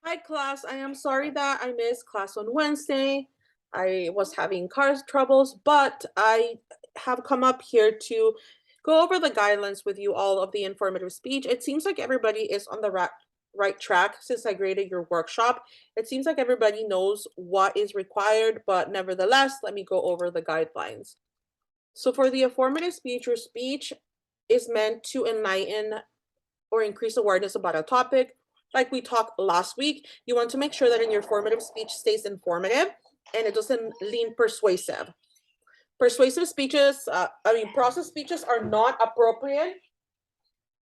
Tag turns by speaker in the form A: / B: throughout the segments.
A: Hi, class. I am sorry that I missed class on Wednesday. I was having car troubles, but I have come up here to go over the guidelines with you all of the informative speech. It seems like everybody is on the right track since I graded your workshop. It seems like everybody knows what is required, but nevertheless, let me go over the guidelines. So for the informative speech, your speech is meant to enlighten or increase awareness about a topic. Like we talked last week, you want to make sure that in your formative speech stays informative and it doesn't lean persuasive. Persuasive speeches, process speeches are not appropriate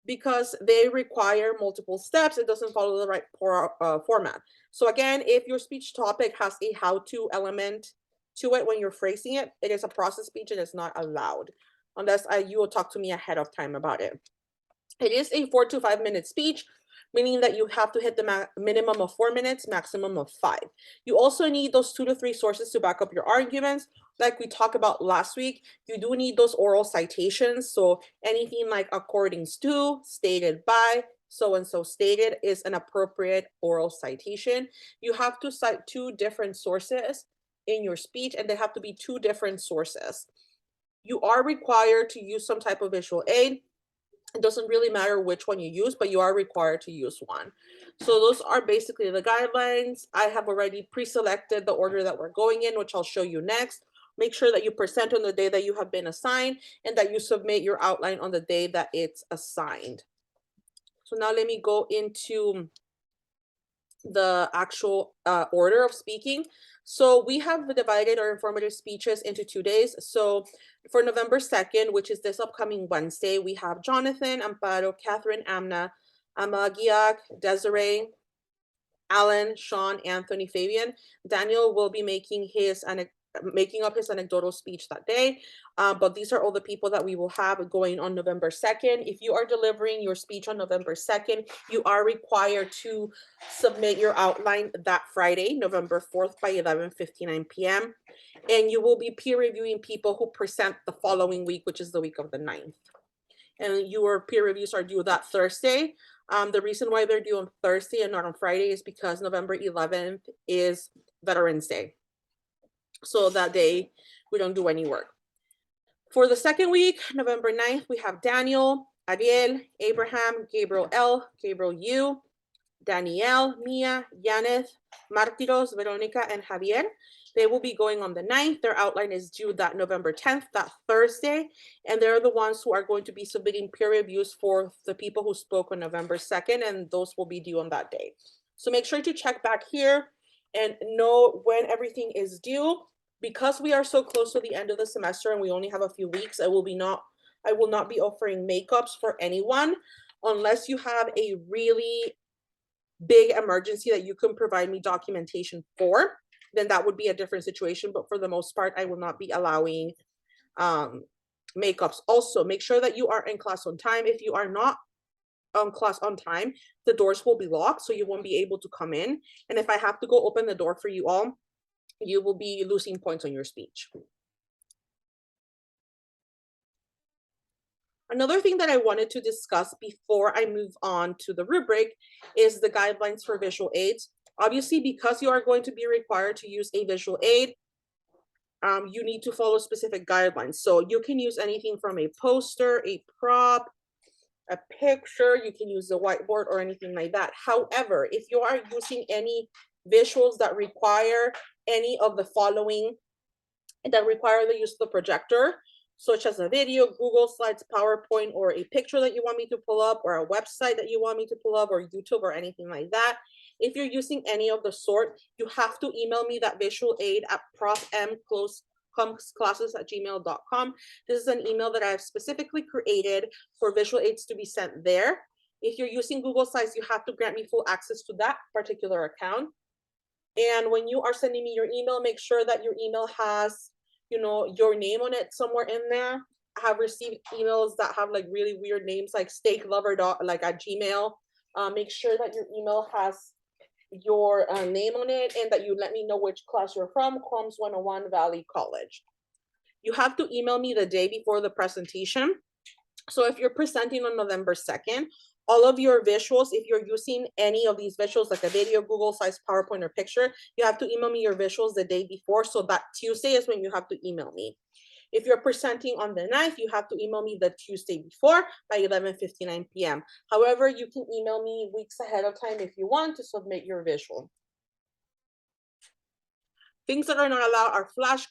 A: because they require multiple steps. It doesn't follow the right format. So again, if your speech topic has a how-to element to it when you're phrasing it, it is a process speech and it's not allowed unless you will talk to me ahead of time about it. It is a 4 to 5 minute speech, meaning that you have to hit the minimum of 4 minutes, maximum of 5. You also need those 2 to 3 sources to back up your arguments. Like we talked about last week, you do need those oral citations. So anything like according to, stated by, so and so stated is an appropriate oral citation. You have to cite 2 different sources in your speech, and they have to be 2 different sources. You are required to use some type of visual aid. It doesn't really matter which one you use, but you are required to use one. So those are basically the guidelines. I have already pre-selected the order that we're going in, which I'll show you next. Make sure that you present on the day that you have been assigned and that you submit your outline on the day that it's assigned. So now let me go into the actual order of speaking. So we have divided our informative speeches into 2 days. So for November 2nd, which is this upcoming Wednesday, we have Jonathan, Amparo, Catherine, Amna, Amagiak, Desiree, Alan, Sean, Anthony, Fabian. Daniel will be making up his anecdotal speech that day. But these are all the people that we will have going on November 2nd. If you are delivering your speech on November 2nd, you are required to submit your outline that Friday, November 4th by 11:59 p.m. And you will be peer reviewing people who present the following week, which is the week of the 9th. And your peer reviews are due that Thursday. The reason why they're due on Thursday and not on Friday is because November 11th is Veterans Day. So that day, we don't do any work. For the second week, November 9th, we have Daniel, Ariel, Abraham, Gabriel L., Gabriel U., Danielle, Mia, Yaneth, Martiros, Veronica, and Javier. They will be going on the 9th. Their outline is due that November 10th, that Thursday. And they're the ones who are going to be submitting peer reviews for the people who spoke on November 2nd, and those will be due on that day. So make sure to check back here and know when everything is due. Because we are so close to the end of the semester and we only have a few weeks, I will not be offering makeups for anyone unless you have a really big emergency that you can provide me documentation for, then that would be a different situation. But for the most part, I will not be allowing makeups. Also, make sure that you are in class on time. If you are not on class on time, the doors will be locked, so you won't be able to come in. And if I have to go open the door for you all, you will be losing points on your speech. Another thing that I wanted to discuss before I move on to the rubric is the guidelines for visual aids. Obviously, because you are going to be required to use a visual aid, you need to follow specific guidelines. So you can use anything from a poster, a prop, a picture, you can use the whiteboard or anything like that. However, if you are using any visuals that require any of the following, that require the use of the projector, such as a video, Google Slides, PowerPoint, or a picture that you want me to pull up, or a website that you want me to pull up, or YouTube, or anything like that. If you're using any of the sort, you have to email me that visual aid at profmclasses@gmail.com. This is an email that I've specifically created for visual aids to be sent there. If you're using Google Slides, you have to grant me full access to that particular account. And when you are sending me your email, make sure that your email has, your name on it somewhere in there. I have received emails that have like really weird names, like steaklover like at Gmail. Make sure that your email has your name on it and that you let me know which class you're from, Crumbs 101 Valley College. You have to email me the day before the presentation. So if you're presenting on November 2nd, all of your visuals, if you're using any of these visuals, like a video, Google Sites, PowerPoint, or picture, you have to email me your visuals the day before. So that Tuesday is when you have to email me. If you're presenting on the 9th, you have to email me the Tuesday before by 11:59 p.m. However, you can email me weeks ahead of time if you want to submit your visual. Things that are not allowed are flash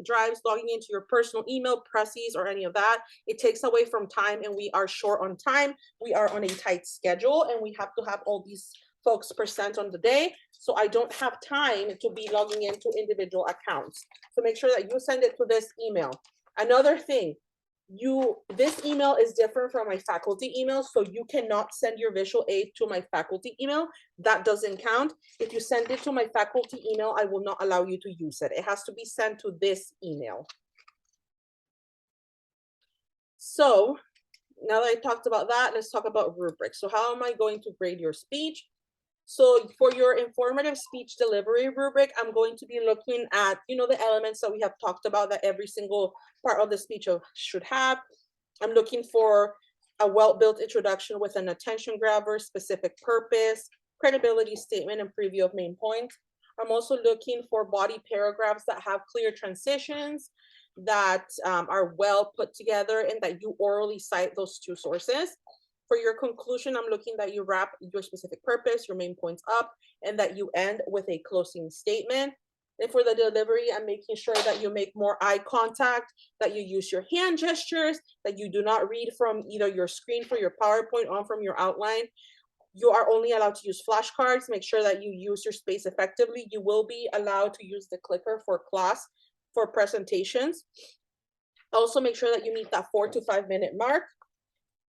A: drives, logging into your personal email, Pressies, or any of that. It takes away from time, and we are short on time. We are on a tight schedule, and we have to have all these folks present on the day. So I don't have time to be logging into individual accounts. So make sure that you send it to this email. Another thing, this email is different from my faculty email, so you cannot send your visual aid to my faculty email. That doesn't count. If you send it to my faculty email, I will not allow you to use it. It has to be sent to this email. So now that I talked about that, let's talk about rubrics. So how am I going to grade your speech? So for your informative speech delivery rubric, I'm going to be looking at, the elements that we have talked about that every single part of the speech should have. I'm looking for a well-built introduction with an attention grabber, specific purpose, credibility statement, and preview of main points. I'm also looking for body paragraphs that have clear transitions, that are well put together, and that you orally cite those two sources. For your conclusion, I'm looking that you wrap your specific purpose, your main points up, and that you end with a closing statement. And for the delivery, I'm making sure that you make more eye contact, that you use your hand gestures, that you do not read from either your screen for your PowerPoint or from your outline. You are only allowed to use flashcards. Make sure that you use your space effectively. You will be allowed to use the clicker for class for presentations. Also, make sure that you meet that 4 to 5 minute mark.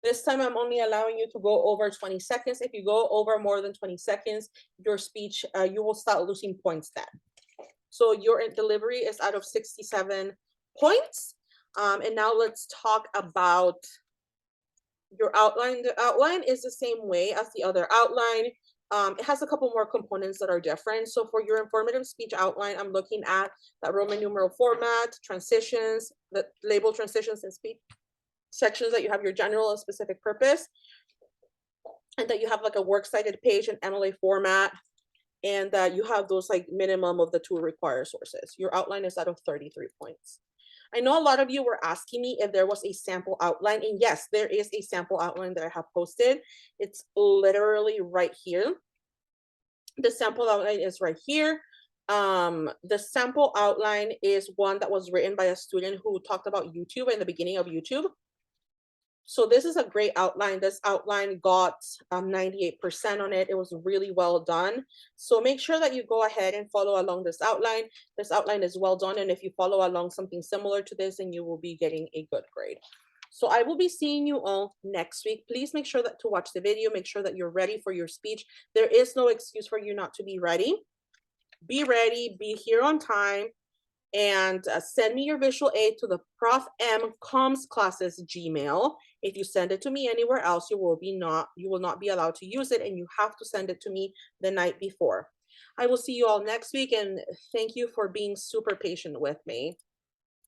A: This time, I'm only allowing you to go over 20 seconds. If you go over more than 20 seconds, your speech, you will start losing points then. So your delivery is out of 67 points. And now let's talk about your outline. The outline is the same way as the other outline. It has a couple more components that are different. So for your informative speech outline, I'm looking at that Roman numeral format, transitions, the label transitions in speech sections, that you have your general and specific purpose, and that you have like a works cited page and MLA format, and that you have those like minimum of the 2 required sources. Your outline is out of 33 points. I know a lot of you were asking me if there was a sample outline, and yes, there is a sample outline that I have posted. It's literally right here. The sample outline is right here. The sample outline is one that was written by a student who talked about YouTube in the beginning of YouTube. So this is a great outline. This outline got 98% on it. It was really well done. So make sure that you go ahead and follow along this outline. This outline is well done. And if you follow along something similar to this, then you will be getting a good grade. So I will be seeing you all next week. Please make sure that to watch the video, make sure that you're ready for your speech. There is no excuse for you not to be ready. Be ready, be here on time, and send me your visual aid to the Prof M Comms Classes Gmail. If you send it to me anywhere else, you will not be allowed to use it, and you have to send it to me the night before. I will see you all next week, and thank you for being super patient with me.